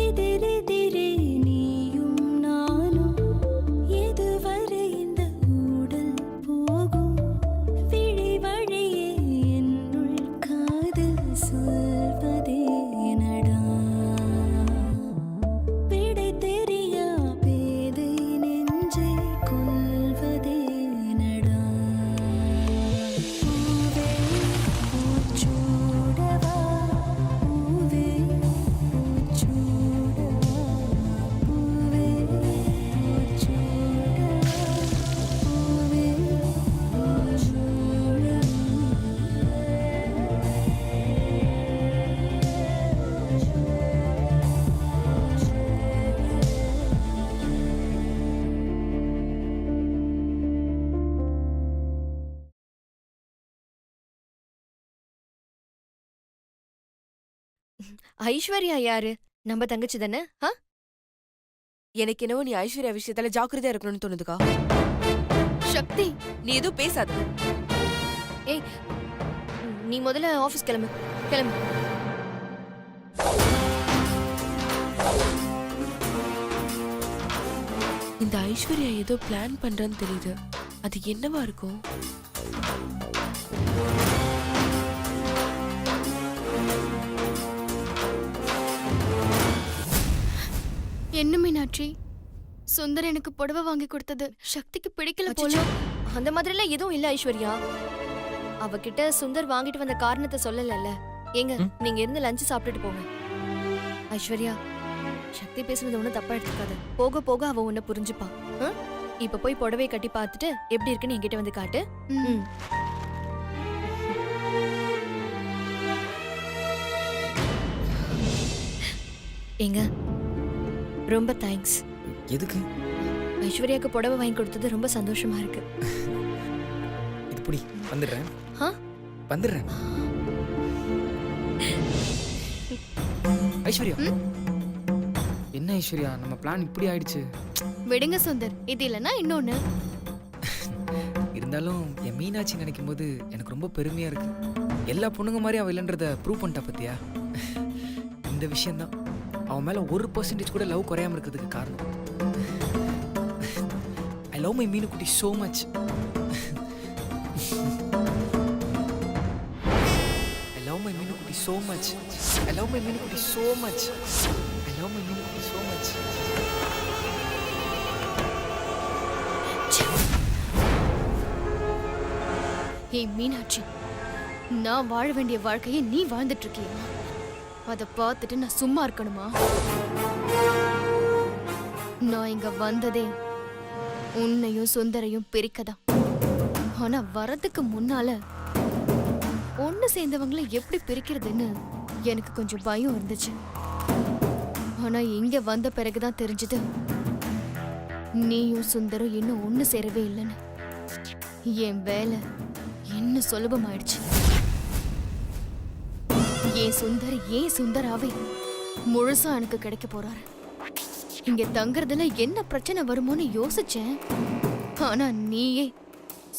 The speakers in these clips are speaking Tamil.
எதிரெதிரே நீயும் நானும் எதுவரை இந்த ஊடல் போகும் விழி வழியே என்னுள் காதல் சொல்வதே நடா விடை தெரியா பேதை நெஞ்சை கொள்வதே நடா பூவே பூச்சூடவா பூவே பூச்சூடவா பூவே பூச்சூடவா பூவே ஐஸ்வர்யா யாரு? நம்ம தங்கச்சி தானே? எனக்கு என்னவோ நீ ஐஸ்வர்யா விஷயத்துல ஜாக்கிரதையா இருக்கணும்னு தோணுதுக்கா. சக்தி, நீ எதுவும் பேசாத. ஏய், நீ முதல்ல ஆபீஸ் கிளம்பு. கிளம்பு. இந்த ஐஸ்வர்யா ஏதோ பிளான் பண்றன்னு தெரியுது. அது என்னவா இருக்கும்? என்ன மீனாட்சி, சுந்தர் எனக்கு புடவை வாங்கி கொடுத்தது சக்திக்கு பிடிக்கல போல. அச்சச்சோ, அந்த மாதிரிலாம் எதுவும் இல்ல ஐஸ்வர்யா. அவகிட்ட சுந்தர் வாங்கிட்டு வந்த காரணத்தை சொல்லலல்ல. ஏங்க, நீங்க இருந்து லஞ்ச் சாப்பிட்டுட்டு போங்க. ஐஸ்வர்யா, சக்தி பேசுனது ஒன்னும் தப்பா எடுத்துக்காத. போக போக அவ உன்னை புரிஞ்சுப்பா. இப்ப போய் புடவை கட்டி பார்த்துட்டு எப்படி இருக்குன்னு என்கிட்ட வந்து காட்டு. ம். ஏங்க, ரொம்ப தேங்க்ஸ். எதுக்கு? ஐஸ்வர்யாக்கு புடவை வாங்கி கொடுத்தது ரொம்ப சந்தோஷமா இருக்கு. இது புடி, வந்துடுறேன். ஆ? வந்துடுறேன். ஐஸ்வர்யா, என்ன ஐஸ்வர்யா, நம்ம பிளான் இப்படி ஆயிடுச்சு. விடுங்க சுந்தர், இது இல்லனா இன்னொன்னு. இருந்தாலும் என் மீனாட்சி நினைக்கும் போது எனக்கு ரொம்ப பெருமையா இருக்கு. எல்லா பொண்ணுங்க மாதிரி அவ இல்லைன்றத ப்ரூவ் பண்ணிட்டா பத்தியா. இந்த விஷயம்தான் அவன் மேல 1% கூட லவ் குறையாம இருக்கிறதுக்கு காரணம். ஐ லவ் மை மீனு குட்டி so much. I love my மீனு குட்டி so much. I love my மீனு குட்டி so much. I love my மீனு குட்டி so much. ஏய் மீனாட்சி, நான் வாழ வேண்டிய வாழ்க்கையை நீ வாழ்ந்துட்டு இருக்கியா? அதை பார்த்துட்டு நான் சும்மா இருக்கணுமா? நான் இங்க வந்ததே உன்னையும் சுந்தரையும் பிரிக்கதான். ஆனா வரதுக்கு முன்னால ஒண்ணு சேர்ந்தவங்களை எப்படி பிரிக்கிறதுன்னு எனக்கு கொஞ்சம் பயம் இருந்துச்சு. ஆனா இங்க வந்த பிறகுதான் தெரிஞ்சது நீயும் சுந்தரும் இன்னும் ஒண்ணு சேரவே இல்லைன்னு. என் வேலை இன்னும் சுலபமாயிடுச்சு. ஏன் சுந்தராவே முழுசா எனக்கு கிடைக்க போறாரு. இங்க தங்கறதுல என்ன பிரச்சனை வருமோன்னு யோசிச்சேன். ஆனா நீயே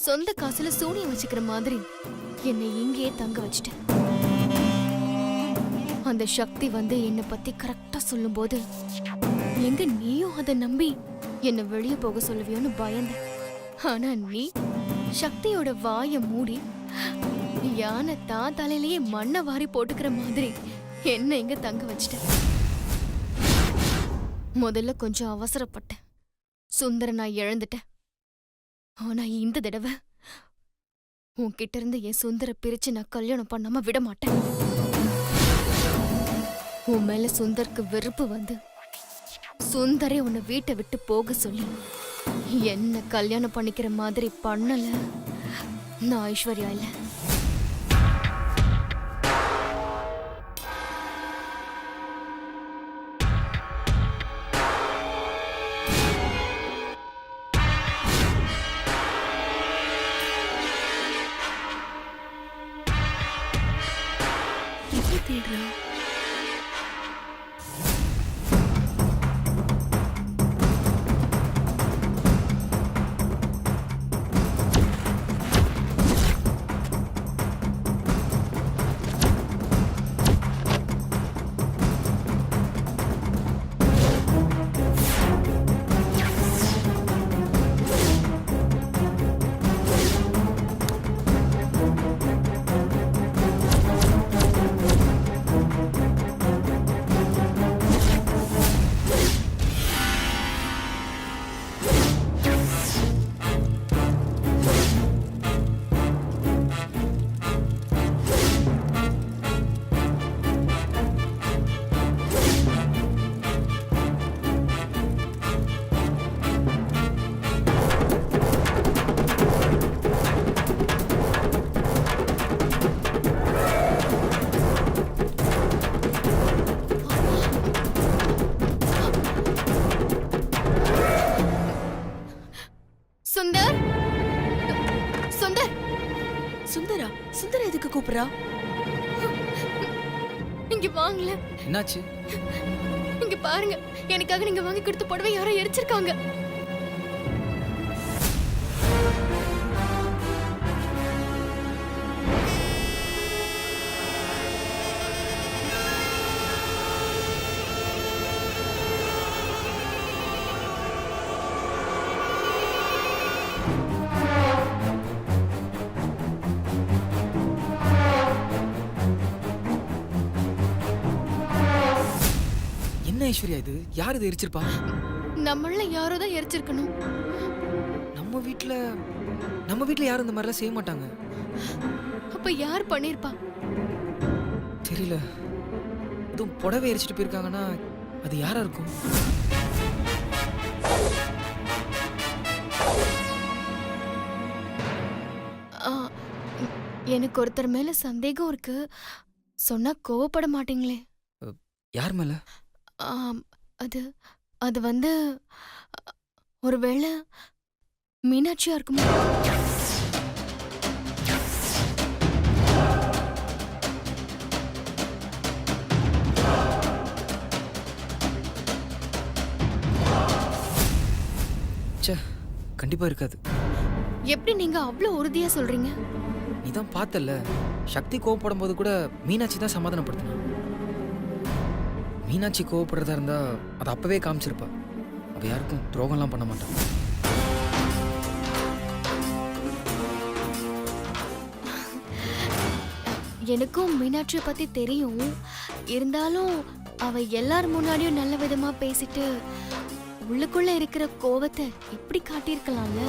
சொந்த காசுல சூனியம் வச்சுக்கிற மாதிரி என்னை இங்கேயே தங்க வச்சுட்ட. அந்த சக்தி வந்து என்னை பத்தி கரெக்டா சொல்லும் போது எங்க நீயும் அதை நம்பி என்னை வெளியே போக சொல்லுவியோன்னு பயந்தேன். ஆனா நீ சக்தியோட வாயை மூடி யானை தான் தலையிலேயே மண்ணை வாரி போட்டுக்கிற மாதிரி என்ன இங்க தங்க வச்சிட்ட. முதல்ல கொஞ்சம் அவசரப்பட்டேன். சுந்தர நான் இழந்துட்டேன். ஆனா இந்த தடவை உன்கிட்ட இருந்து என் சுந்தர பிரிச்சு நான் கல்யாணம் பண்ணாம விட மாட்டேன். உன் மேல சுந்தருக்கு வெறுப்பு வந்து சுந்தரே உன்னை வீட்டை விட்டு போக சொல்லி என்ன கல்யாணம் பண்ணிக்கிற மாதிரி பண்ணல. நான் ஐஸ்வர்யா இல்ல. தேடுறான். கூப்பிடுறா. இங்க வாங்கல, என்னாச்சு? இங்க பாருங்க. எனக்காக நீங்க வாங்கி கொடுத்த புடவை யாரோ எரிச்சிருக்காங்க. என்ன ஐஸ்வர்யா இது? யார் இது எரிச்சிருப்பா? நம்மள யாரோ தான் எரிச்சிருக்கணும். நம்ம வீட்ல யாரும் இந்த மாதிரிலாம் செய்ய மாட்டாங்க. அப்ப யார் பண்ணிருப்பா? தெரியல. இதுவும் புடவை எரிச்சிட்டு போயிருக்காங்கன்னா அது யாரா இருக்கும்? ஆ, எனக்கு ஒருத்தர் மேல சந்தேகம் இருக்கு. சொன்னா கோவப்பட மாட்டீங்களே? யார் மேல? ஆம், அது அது வந்து ஒருவேளை மீனாட்சியா இருக்குமா? ச்சே, கண்டிப்பா இருக்காது. எப்படி நீங்க அவ்வளவு உறுதியா சொல்றீங்க? நீ தான் பார்த்தல, சக்தி கோவப்படும் போது கூட மீனாட்சி தான் சமாதானப்படுத்தினா. மீனாட்சி கோவப்படுறதா இருந்தா அது அப்பவே காமிச்சிருப்பா. அவ யாருக்கும் துரோகம்லாம் பண்ண மாட்டான். எனக்கும் மீனாட்சியை பத்தி தெரியும். இருந்தாலும் அவ எல்லார் முன்னாடியும் நல்ல விதமா பேசிட்டு உள்ளுக்குள்ள இருக்கிற கோவத்தை இப்படி காட்டியிருக்கலாம்ல.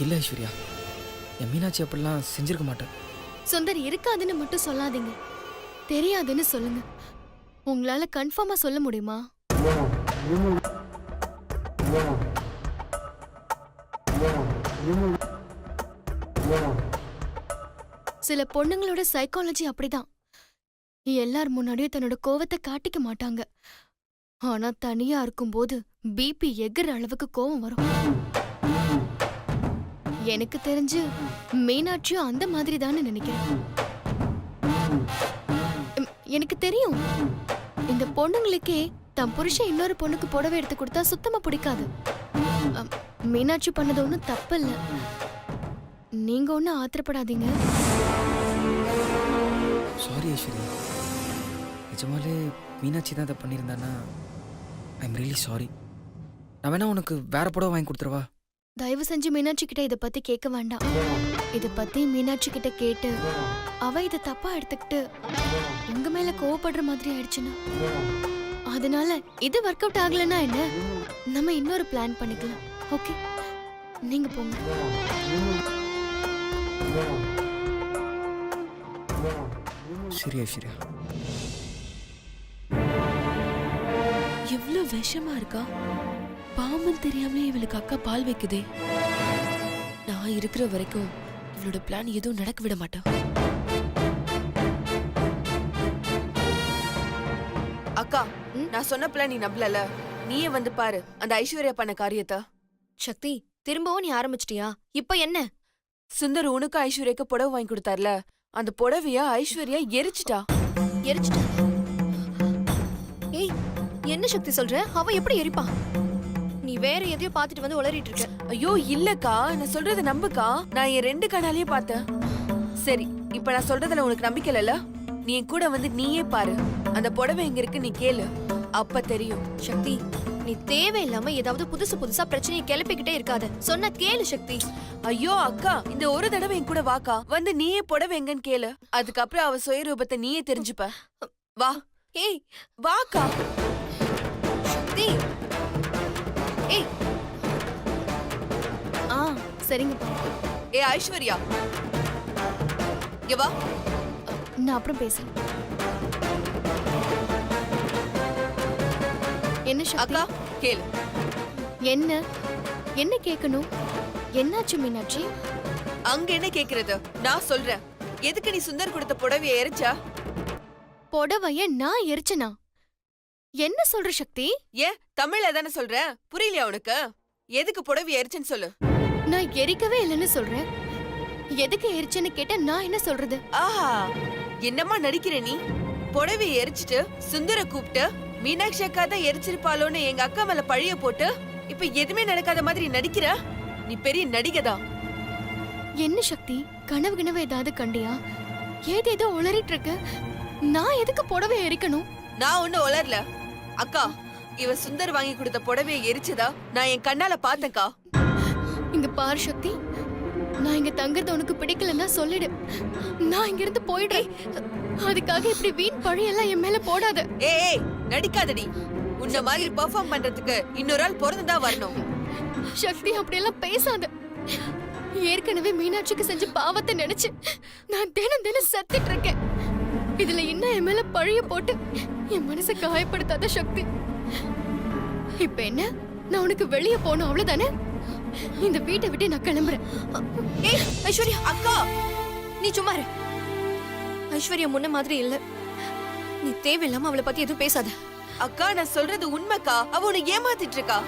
இல்ல ஐஸ்வர்யா, என் மீனாட்சி அப்படிலாம் செஞ்சிருக்க மாட்டேன். சுந்தர் இருக்காதுன்னு மட்டும் சொல்லாதீங்க. தெரியாதுன்னு சொல்லுங்க. உங்களால கன்ஃபார்மா சொல்ல முடியுமா? சில பொண்ணுங்களோட சைக்காலஜி அப்படிதான். எல்லார் முன்னாடியும் தன்னோட கோவத்தை காட்டிக்க மாட்டாங்க. ஆனா தனியா இருக்கும்போது பிபி எகிற அளவுக்கு கோவம் வரும். எனக்கு தெரிஞ்சு மீனாட்சியும் அந்த மாதிரி தானே நினைக்கிறேன். எனக்கு தெரியும், இந்த பொண்ணுங்களுக்கே தன் புருஷன் இன்னொரு பொண்ணுக்கு புடவை எடுத்து கொடுத்தா சுத்தமா பிடிக்காது. மீனாட்சி பண்ணது ஒன்றும் தப்பு இல்ல. நீங்க ஒன்றும் ஆத்திரப்படாதீங்க. சாரி ஐஸ்வர்யா, நிஜமாலே மீனாட்சி தான் அதை பண்ணியிருந்தானா ஐ எம் ரியலி சாரி. நான் வேணா உனக்கு வேற புடவை வாங்கி கொடுத்துருவா? தயவு செஞ்சு மீனாட்சி கிட்ட இத பத்தி கேட்க வேண்டாம். இத பத்தி மீனாட்சி கிட்ட கேட்டு அவ இத தப்பா எடுத்துக்கிட்டு உங்க மேல கோவப்படுற மாதிரி ஆயிடுச்சுன்னா, அதனால இது ஒர்க் அவுட் ஆகலன்னா என்ன, நம்ம இன்னொரு பிளான் பண்ணிக்கலாம். ஓகே, நீங்க போங்க. சரி ஐஸ்வர்யா. எவ்வளவு விஷமா இருக்கா. பாம்புன்னு தெரியாமலே இவளுக்கு அக்கா பால் வைக்குதே. நான் இருக்கிற வரைக்கும் இவளோட பிளான் எதுவும் நடக்க விட மாட்டான். அக்கா, நான் சொன்ன பிளான் நீ நம்பலல. நீயே வந்து பாரு அந்த ஐஸ்வர்யா பண்ண காரியத்தை. சக்தி, திரும்பவும் நீ ஆரம்பிச்சிட்டியா? இப்ப என்ன? சுந்தர் உனக்கு ஐஸ்வர்யாக்கு புடவை வாங்கி கொடுத்தார்ல, அந்த புடவைய ஐஸ்வர்யா எரிச்சிட்டா. எரிச்சிட்ட? ஏய், என்ன சக்தி சொல்ற? அவ எப்படி எரிப்பா? நீ வேற எதையோ பாத்துட்டு வந்து உளறிட்டு இருக்க. ஐயோ இல்லக்கா, நான் சொல்றத நம்புக்கா. நான் என் 2 கண்ணாலேயே பார்த்தேன். சரி, இப்ப நான் சொல்றதுல உனக்கு நம்பிக்கை இல்லல? நீ என் கூட வந்து நீயே பாரு. அந்த புடவை எங்க இருக்கு நீ கேளு, அப்ப தெரியும். சக்தி, நீ தேவையில்லாம ஏதாவது புதுசு புதுசா பிரச்சனையை கிளப்பிக்கிட்டே இருக்காத. சொன்ன கேளு சக்தி. ஐயோ அக்கா, இந்த ஒரு தடவை என் கூட வாக்கா. வந்து நீயே புடவை எங்கன்னு கேளு. அதுக்கப்புறம் அவ சுயரூபத்தை நீயே தெரிஞ்சுப்ப. வா. ஏய், வாக்கா. சக்தி. ஏய், ஆ, சரிங்கப்பா. ஏ ஐஸ்வர்யா, இங்க வா. நான் அப்புறம் பேசுறேன். என்ன சக்தி? அக்கா கேளு. என்ன என்ன கேட்கணும்? என்னாச்சு மீனாட்சி? அங்க என்ன கேக்குறது? நான் சொல்றேன். எதுக்கு நீ சுந்தர் கொடுத்த புடவைய எரிச்சா? புடவைய நான் எரிச்சனா? என்ன சொல்ற சக்தி? ஏன் தமிழ்ல தானே சொல்றேன், புரியலையா உனக்கு? எதுக்கு புடவை எரிச்சுன்னு சொல்லு. நான் எரிக்கவே இல்லைன்னு சொல்றேன். எதுக்கு எரிச்சேன்னு கேட்டா நான் என்ன சொல்றது? ஆஹா, என்னம்மா நடிக்கிற நீ? புடவை எரிச்சிட்டு சுந்தர கூப்பிட்டு மீனாட்சி அக்கா தான் எரிச்சிருப்பாளோன்னு எங்க அக்கா மேல பழிய போட்டு இப்ப எதுவுமே நடக்காத மாதிரி நடிக்கிற. நீ பெரிய நடிகதான். என்ன சக்தி, கனவு கனவு ஏதாவது கண்டியா? ஏதேதோ உளறிட்டு இருக்க. நான் எதுக்கு புடவை எரிக்கணும்? நான் ஒண்ணு உளரல அக்கா. இவ சுந்தர் வாங்கி கொடுத்த புடவையை எரிச்சதா நான் என் கண்ணால பார்த்தேன்க்கா. இங்க பாரு சக்தி, நான் இங்க தங்கறது உனக்கு பிடிக்கலன்னா சொல்லிடு. நான் இங்க இருந்து போயிடுறேன். அதுக்காக இப்படி வீண் பழி எல்லாம் என் மேல போடாத. ஏய் நடிக்காதடி. உன்ன மாதிரி பெர்ஃபார்ம் பண்றதுக்கு இன்னொரு ஆள் பிறந்துதான் வரணும். சக்தி அப்படியெல்லாம் பேசாத. ஏற்கனவே மீனாட்சிக்கு செஞ்ச பாவத்தை நினைச்சு நான் தினம் தினம் சத்திட்டு இருக்கேன். இதுல என்ன என் மேல பழிய போட்டு என் மனசை காயப்படுத்தாத சக்தி. இப்ப என்ன, நான் உனக்கு வெளியே போகணும் அவ்வளவுதானே? இந்த வீட்டை விட்டு நான் கிளம்புறேன். ஏய் ஐஸ்வர்யா, அக்கா நீ சும்மா இரு. ஐஸ்வர்யா முன்ன மாதிரி இல்ல. நீ தேவையில்லாம அவளை பத்தி எதுவும் பேசாத. அக்கா நான் சொல்றது உண்மைக்கா. அவ உன்னை ஏமாத்திட்டு இருக்கா.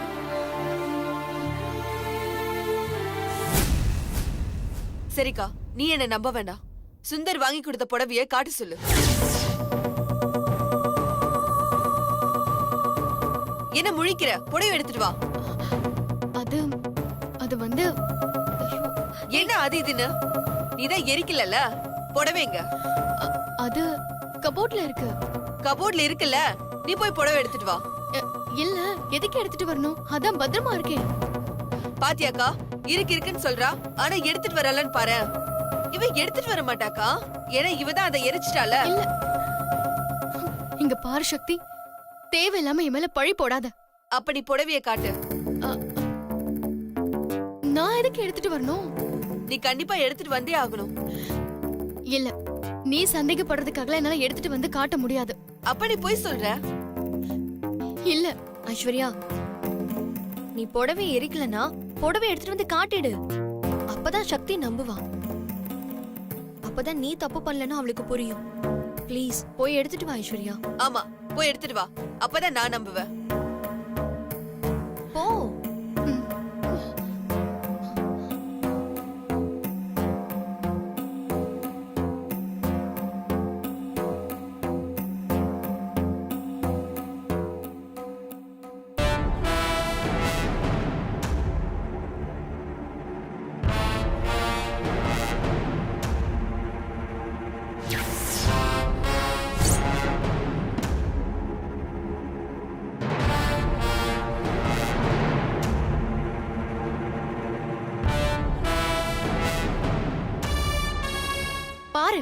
சரிக்கா, நீ என்ன நம்ப வேண்டாம். சுந்தர் வாங்கி கொடுத்த புடவைய காட்டு சொல்லு. என்ன முழிக்கிற? புடவை எடுத்துட்டு வா. அது அது வந்து ஐயோ, என்ன அது இதுன்னு? நீதான் எரிக்கலல்ல, புடவைங்க அது கபோர்ட்ல இருக்கு. கபோர்ட்ல இருக்குல்ல, நீ போய் புடவை எடுத்துட்டு வா. இல்ல, எதுக்கு எடுத்துட்டு வரணும்? அதான் பத்திரமா இருக்கேன். பாத்தியாக்கா, இருக்குன்னு சொல்றா, ஆனா எடுத்துட்டு வரலன்னு பாரு. இவ எடுத்துட்டு வர மாட்டாக்கா, ஏன்னா இவதான் அதை எரிச்சிட்டால. இல்ல, இங்க பாரு சக்தி, தேவையில்லாம என் மேல பழி போடாத. அப்ப நீ புடவைய காட்டு. நான் எதுக்கு எடுத்துட்டு வரணும்? நீ கண்டிப்பா எடுத்துட்டு வந்தே ஆகணும். இல்ல, நீ சந்தேகப்படுறதுக்காக என்னால எடுத்துட்டு வந்து காட்ட முடியாது. அப்ப நீ போய் சொல்ற. இல்ல ஐஸ்வர்யா, நீ புடவை எரிக்கலனா புடவை எடுத்துட்டு வந்து காட்டிடு. அப்பதான் சக்தி நம்புவா. அப்பதான் நீ தப்பு பண்ணலன்னா அவளுக்கு புரியும். ப்ளீஸ் போய் எடுத்துட்டு வா ஐஸ்வர்யா. ஆமா, போய் எடுத்துட்டு வா. அப்பதான் நான் நம்புவேன். போ. பாரு,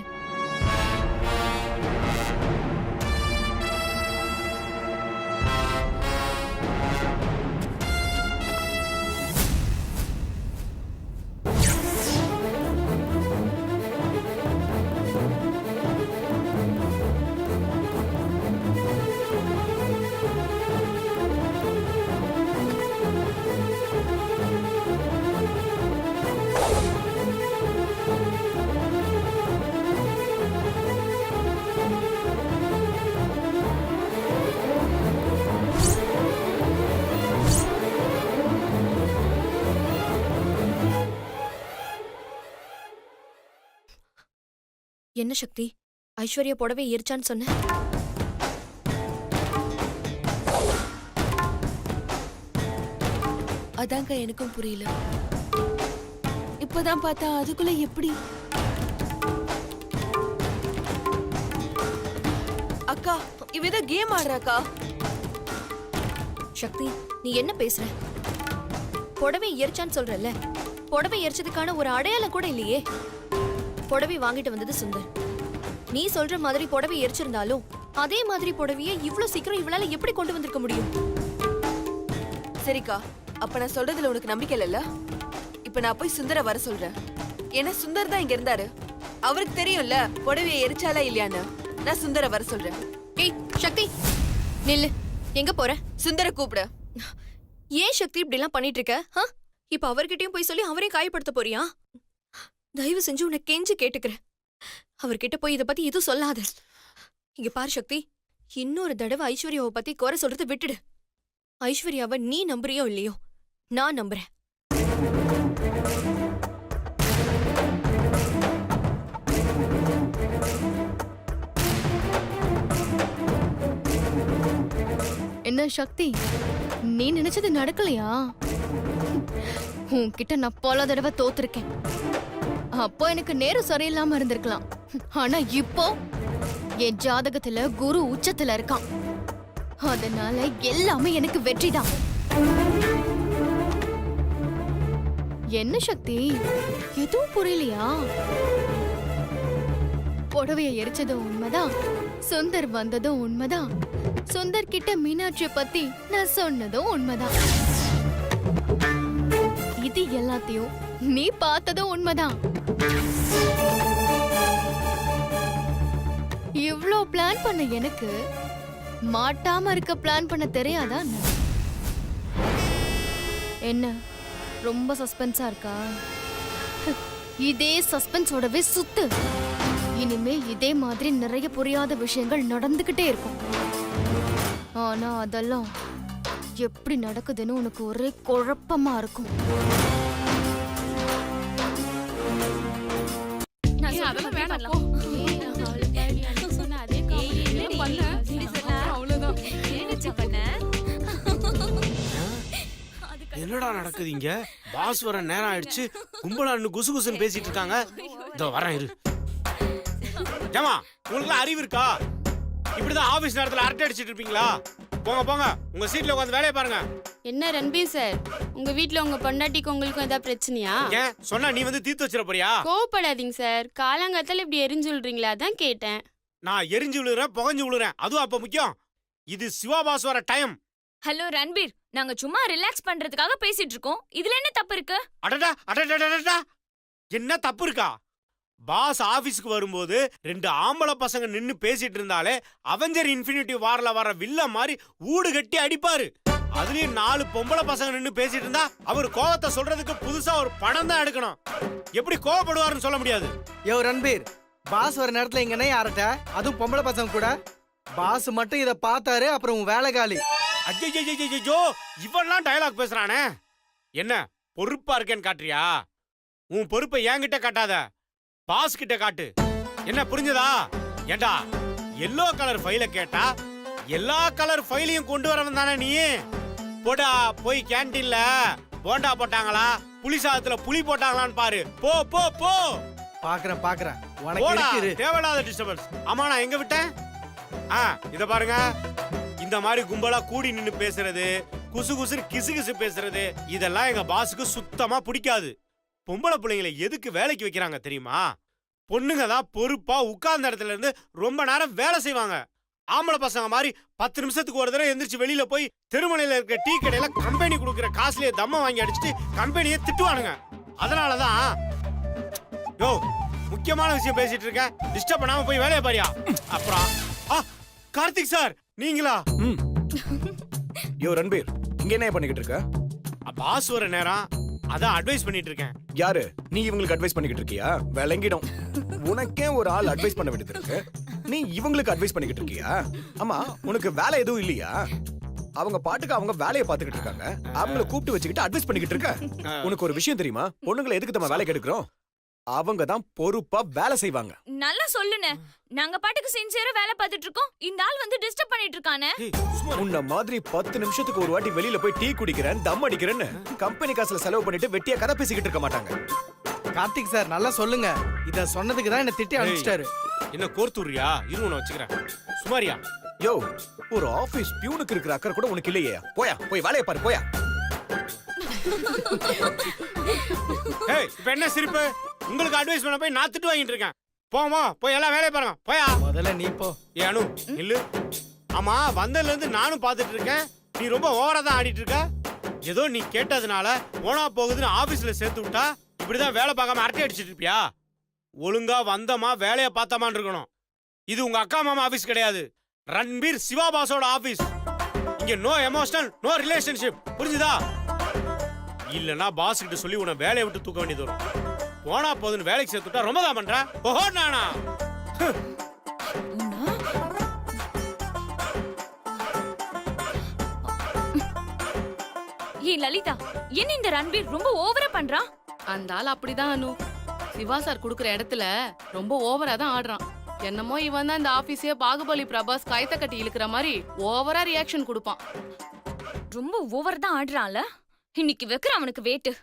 என்ன சக்தி, ஐஸ்வர்யா புடவை எரிச்சான்னு சொன்ன? அதாங்க எனக்கும் புரியல. இப்பதான் பார்த்தா அதுக்குள்ள எப்படி? அக்கா, இவ கேம் ஆடுறாக்கா. சக்தி, நீ என்ன பேசுற? புடவை எரிச்சான்னு சொல்றல்ல, புடவை எரிச்சதுக்கான ஒரு அடையாளம் கூட இல்லையே. புடவை வாங்கிட்டு வந்தது சுந்தர். நீ சொல்ற மாதிரி புடவை எரிச்சிருந்தாலும் அதே மாதிரி புடவையை இவ்ளோ சீக்கிரம் இவளால எப்படி கொண்டு வந்திருக்க முடியும்? சரிக்கா, அப்ப நான் சொல்றதுல உனக்கு நம்பிக்கை இல்ல? இப்ப நான் போய் சுந்தர வர சொல்றேன். ஏன்னா சுந்தர் தான் இங்க இருந்தாரு. அவருக்கு தெரியும்ல புடவையை எரிச்சாலா இல்லையான்னு. நான் சுந்தர வர சொல்றேன். ஏய் சக்தி, நில்லு. எங்க போற? சுந்தர கூப்பிடு. ஏன் சக்தி இப்படி எல்லாம் பண்ணிட்டு இருக்க? இப்ப அவர்கிட்டயும் போய் சொல்லி அவரையும் காயப்படுத்த போறியா? தயவு செஞ்சு உன்னை கெஞ்சி கேட்டுக்கிறேன். அவர்கிட்ட போய் இத பத்தி எதுவும் சொல்லாத. இங்க பாரு சக்தி, இன்னொரு தடவை ஐஸ்வர்யாவை பத்தி குறை சொல்றதை விட்டுடு. ஐஸ்வர்யாவை நீ நம்புறியோ இல்லையோ, நான் நம்புறேன். என்ன சக்தி, நீ நினைச்சது நடக்கலையா? உன்கிட்ட நான் பல தடவை தோத்துருக்கேன். அப்போ எனக்கு நேரம் சரியில்லாம இருந்திருக்கலாம். ஆனா இப்போ என் ஜாதகத்துல குரு உச்சத்துல இருக்கான். அதனால எல்லாமே எனக்கு வெற்றிதான். என்ன சக்தி, எதுவும் புரியலையா? புடவைய எரிச்சதும் உண்மைதான், சுந்தர் வந்ததும் உண்மைதான், சுந்தர் கிட்ட மீனாட்சிய பத்தி நான் சொன்னதும் உண்மைதான். இது எல்லாத்தையும் நீ பார்த்ததும் உண்மைதான். இவ்ளோ பிளான் பண்ண எனக்கு மாட்டாம இருக்க பிளான் பண்ண தெரியாதா? என்ன ரொம்ப சஸ்பென்ஸா இருக்கா? இதே சஸ்பென்ஸோடவே சுத்து. இனிமே இதே மாதிரி நிறைய புரியாத விஷயங்கள் நடந்துகிட்டே இருக்கும். ஆனா அதெல்லாம் எப்படி நடக்குதுன்னு உனக்கு ஒரே குழப்பமா இருக்கும். என்னடா நடக்குது இங்க? பாஸ் வர நேரம் ஆயிடுச்சு, கும்பலா இன்னும் குசு குசுன்னு பேசிட்டு இருக்காங்க. இதோ வரேன் இரு. ஏமா உங்களுக்கு அறிவு இருக்கா? இப்படிதான் ஆபீஸ் நேரத்துல அரட்டை அடிச்சிட்டு இருப்பீங்களா? போங்க போங்க, உங்க சீட்ல உட்காந்து வேலையை பாருங்க. என்ன ரன்பீர் சார், உங்க வீட்ல உங்க பொண்டாட்டிக்கு உங்களுக்கும் ஏதாவது பிரச்சனையா? ஏன் சொன்னா நீ வந்து தீர்த்து வச்சிட போறியா? கோவப்படாதீங்க சார், காலங்காத்தால இப்படி எரிஞ்சு விழுறீங்களா தான் கேட்டேன். நான் எரிஞ்சு விழுறேன், புகஞ்சு விழுறேன், அதுவும் அப்ப முக்கியம். இது சிவா பாஸ் வர டைம். ஹலோ ரன்பீர், நாங்க சும்மா ரிலாக்ஸ் பண்றதுக்காக பேசிட்டு இருக்கோம். இதுல என்ன தப்பு இருக்கு? அடடா அடடா, என்ன தப்பு இருக்கா? பாஸ் ஆபீஸ்க்கு வரும்போது 2 ஆம்பளை பசங்க நின்னு பேசிட்டு இருந்தாலே அவெஞ்சர் இன்ஃபினிட்டி வார்ல வர வில்ல மாதிரி ஊடு கட்டி அடிப்பாரு. அதுலயும் 4 பொம்பளை பசங்க நின்னு பேசிட்டு இருந்தா அவர் கோவத்தை சொல்றதுக்கு புதுசா ஒரு படம் தான் எடுக்கணும். எப்படி கோவப்படுவாருன்னு சொல்ல முடியாது. யோ ரன்பீர், பாஸ் வர நேரத்துல இங்க என்ன ஆரட்ட? அதுவும் பொம்பளை பசங்க கூட. பாஸ் மட்டும் இத பார்த்தாரு, அப்புறம் உன் வேலை காலி. ஐயோ, இவன்லாம் டயலாக் பேசுறானே. என்ன பொறுப்பா இருக்கேன்னு காட்டுறியா? உன் பொறுப்பை என்கிட்ட காட்டாத, பாஸ் கிட்ட காட்டு. என்ன புரிஞ்சதா? ஏண்டா எல்லோ கலர் ஃபைல கேட்டா எல்லா கலர் ஃபைலையும் கொண்டு வரவன் தானே நீ? போடா போய் கேண்டீன்ல போண்டா போட்டாங்களா, புளி சாதத்துல புளி போட்டாங்களான்னு பாரு. போ போ போ. பாக்குறேன் உனக்கு போடா, இருக்குது. தேவையில்லாத டிஸ்டர்பன்ஸ். ஆமா நான் எங்க விட்டேன்? இத பாருங்க, இந்த மாதிரி கும்பலா கூடி நின்னு பேசுறது, குசு குசு கிசு கிசு பேசுறது, இதெல்லாம் எங்க பாஸுக்கு சுத்தமா பிடிக்காது. பொம்பளை பிள்ளைங்களை எதுக்கு வேலைக்கு வைக்கிறாங்க தெரியுமா? பொண்ணுங்க தான் பொறுப்பா உட்கார்ந்த இடத்துல இருந்து ரொம்ப நேரம் வேலை செய்வாங்க. ஆம்பளை பசங்க மாதிரி 10 நிமிஷத்துக்கு ஒரு தடவை எந்திரிச்சு வெளியில போய் தெருமனையில இருக்க டீ கடையில கம்பெனி கொடுக்குற காசுலயே தம்ம வாங்கி அடிச்சுட்டு கம்பெனியை திட்டுவானுங்க. அதனாலதான் யோ முக்கியமான விஷயம் பேசிட்டு இருக்கேன், டிஸ்டர்ப் பண்ணாம போய் வேலையை பாரியா. அப்புறம் கார்த்திக் சார் நீங்களா? யோ ரன்பீர், இங்க என்ன பண்ணிக்கிட்டு இருக்க? பாஸ் வர நேரம் அதான் அட்வைஸ் பண்ணிட்டு இருக்கேன். யாரு நீ? இவங்களுக்கு அட்வைஸ் பண்ணிக்கிட்டு இருக்கியா? விளங்கிடும். உனக்கே ஒரு ஆள் அட்வைஸ் பண்ண வேண்டியது இருக்கு, நீ இவங்களுக்கு அட்வைஸ் பண்ணிக்கிட்டு இருக்கியா? ஆமா, உனக்கு வேலை எதுவும் இல்லையா? அவங்க பாட்டுக்கு அவங்க வேலையை பார்த்துக்கிட்டு இருக்காங்க, அவங்கள கூப்பிட்டு வச்சுக்கிட்டு அட்வைஸ் பண்ணிக்கிட்டு இருக்க. உனக்கு ஒரு விஷயம் தெரியுமா? பொண்ணுங்களை எதுக்கு நம்ம வேலைக்கு எடுக்கிறோம்? அவங்க தான் பொறுப்பா வேலை செய்வாங்க. நல்லா சொல்லுனே, நாங்க பாட்டுக்கு சின்சியரா வேலை பார்த்துட்டு இருக்கோம், இந்த ஆள் வந்து டிஸ்டர்ப் பண்ணிட்டு இருக்கானே. உன்ன மாதிரி 10 நிமிஷத்துக்கு ஒரு வாட்டி வெளியில போய் டீ குடிக்கிறேன், தம் அடிக்கிறேன்னு கம்பெனி காசுல செலவு பண்ணிட்டு வெட்டியா கதை பேசிக்கிட்டு இருக்க மாட்டாங்க. கார்த்திக் சார் நல்லா சொல்லுங்க. இத சொன்னதுக்கு தான் என்ன திட்டி அனுப்பிச்சிட்டாரு. என்ன கோர்த்துறியா? இரு உன வச்சுக்கிறேன். சுமாரியா? யோ, ஒரு ஆபீஸ் பியூனுக்கு இருக்கிற அக்கறை கூட உனக்கு இல்லையே. போயா, போய் வேலையை பாரு, போயா. ஏய், இப்ப என்ன சிரிப்பு? உங்களுக்கு அட்வைஸ் பண்ண போய் நான் திட்டு வாங்கிட்டு இருக்கேன். போமா, போய் எல்லாம் வேலையை பாருங்க, போயா. முதல்ல நீ போ. ஏ அனு இல்லு. ஆமா, வந்ததுல இருந்து நானும் பாத்துட்டு இருக்கேன், நீ ரொம்ப ஓவரா தான் ஆடிட்டு இருக்க. ஏதோ நீ கேட்டதுனால போனா போகுதுன்னு ஆபீஸ்ல சேர்த்து விட்டா இப்படிதான் வேலை பார்க்காம அரட்டை அடிச்சிட்டு இருப்பியா? ஒழுங்கா வந்தமா வேலையை பார்த்தமான்னு இருக்கணும். இது உங்க அக்கா மாமா ஆபீஸ் கிடையாது, ரன்பீர் சிவா பாஸோட ஆபீஸ். இங்க நோ எமோஷனல், நோ ரிலேஷன்ஷிப், புரிஞ்சுதா? இல்லனா பாஸ் கிட்ட சொல்லி உன்னை வேலையை விட்டு தூக்க வேண்டியது வரும். போனா போதுன்னு வேலைக்கு சேர்த்துட்டா ரொம்ப தான் பண்ற. ஓஹோ நானா? ஏய் லலிதா, என்ன இந்த ரன்பீர் ரொம்ப ஓவரா பண்றான்? அந்த ஆள் அப்படிதான் அனு. சிவா சார் குடுக்குற இடத்துல ரொம்ப ஓவரா தான் ஆடுறான். என்னமோ இவன் தான் இந்த ஆபீஸே பாகுபலி பிரபாஸ் கைத்த கட்டி இழுக்கிற மாதிரி ஓவரா ரியாக்ஷன் கொடுப்பான். ரொம்ப ஓவர் தான் ஆடுறான்ல. இன்னைக்கு வைக்கிற அவனுக்கு வேட்டு.